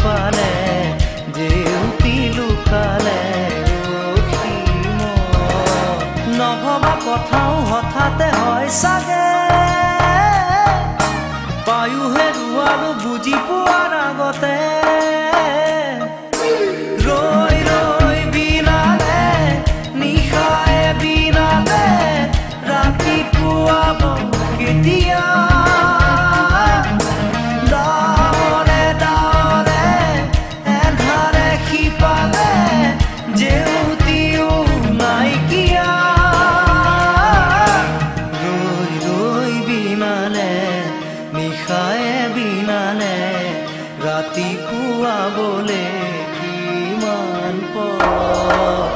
শিপালে জেউতি লুকালে নভবা কথাও হঠাতে হয় চাগে পায়ো হেৰুৱালো বুজি পোৱাৰ আগতে ৰৈ ৰৈ বিনালে নিশায়ে বিনালে ৰাতিপুৱাব কেতিয়া ডাৱৰে ডাৱৰে এন্ধাৰে শিপালে জেউতিও নাইকিয়া ৰৈ ৰৈ বিনালে নিশায়ে বিনালে ৰাতিপুৱাবলে কিমান পৰ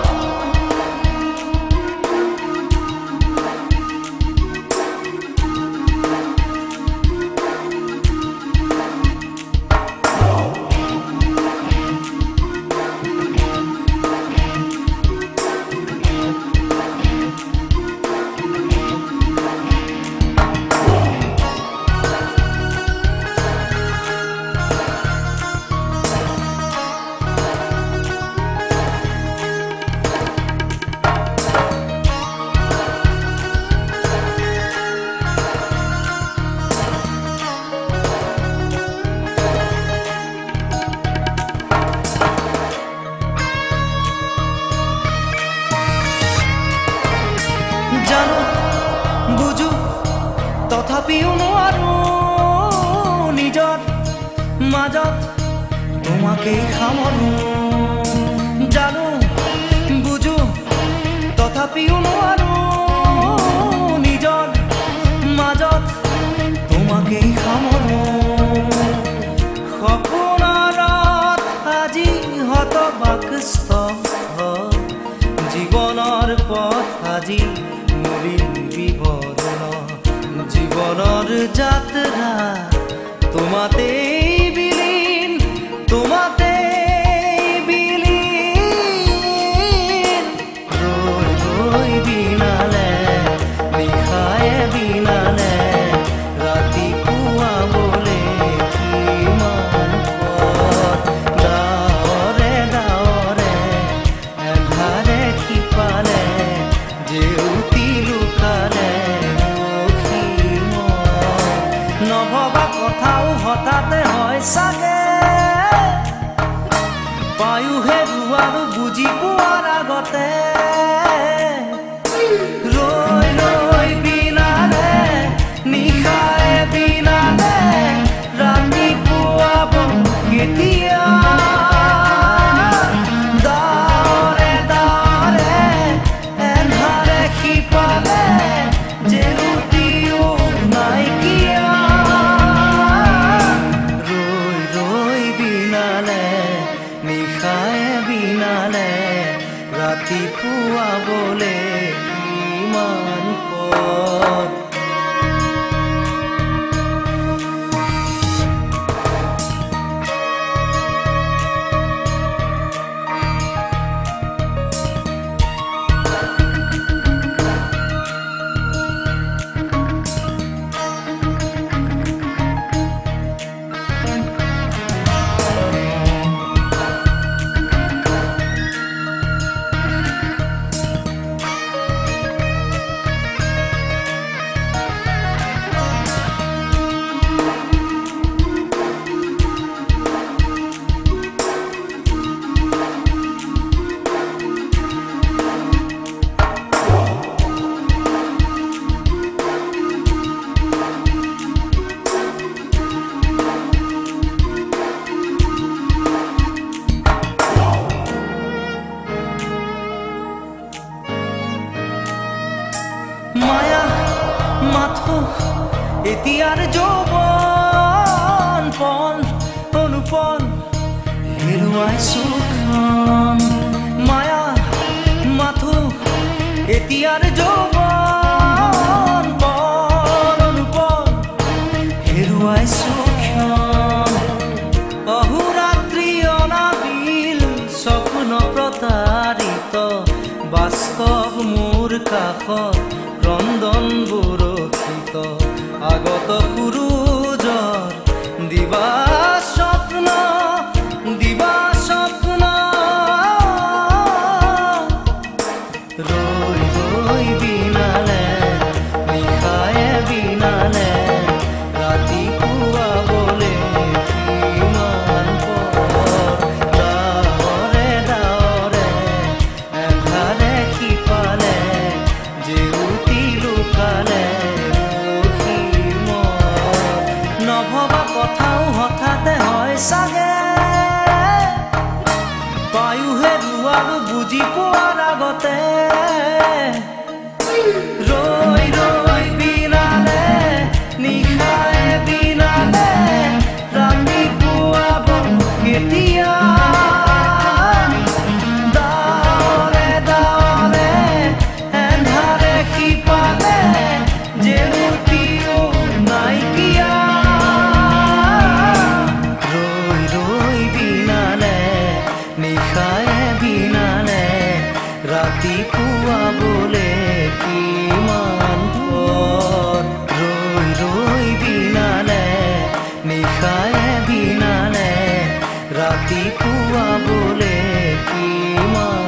জানো বুঝো তথাপিও নোৱাৰো নিজৰ মাজত তোমাকেই সামৰো জানো বুঝো তথাপিও নোৱাৰো নিজৰ মাজত তোমাকেই সামৰো সপোনত আজি হতবাকস্থ জীৱনৰ পথ আজি জীবনৰ যাত্ৰা তোমাতেই বিলীন তোমাতেই বিলীন ৰৈ ৰৈ বিনালে নিশায়ে বিনালে ৰাতিপুৱাবলে কিমান পথ ডাৱৰে ডাৱৰে এন্ধাৰে শিপালে জেউতি লুকালে নভবা কথাও হঠাতে হয় চাগে পায়ো হেৰুৱালো বুজি পোৱাৰ আগতে ৰৈ ৰৈ বিনালে নিশায়ে বিনালে ৰাতিপুৱাব কেতিয়া ডাৱৰে ডাৱৰে এন্ধাৰে শিপালে জেউতিও নাইকিয়া নিশায়ে বিনালে ৰাতিপুৱাবলে কিমান পথ মায়া মাথো এতিয়াৰ যৌৱন পন অনুপন হেৰুৱাইছো মায়া মাথো এতিয়াৰ যৌৱন পন অনুপন হেৰুৱাইছো অহোৰাত্ৰি অনাবিল স্বপ্ন প্ৰতাৰিত বাস্তৱ মোৰ কাষত ৰন্ধন বৰষিত আগত সূৰুজৰ দিবা স্বপ্ন বুজি পোৱাৰ আগতে ৰৈ ৰৈ বিনালে নিশায়ে বিনালে ৰাতিপুৱা কেতিয়া দাৱৰে দাৱৰে এন্ধাৰে সিপালে জেউতিও নাইকিয়া ৰৈ ৰৈ বিনালে নিশায়ে বিনালে ৰাতিপুৱা বোলে কিমান পৰ ৰৈ ৰৈ বিনালে নিশায়ে বিনালে ৰাতিপুৱা বোলে কিমান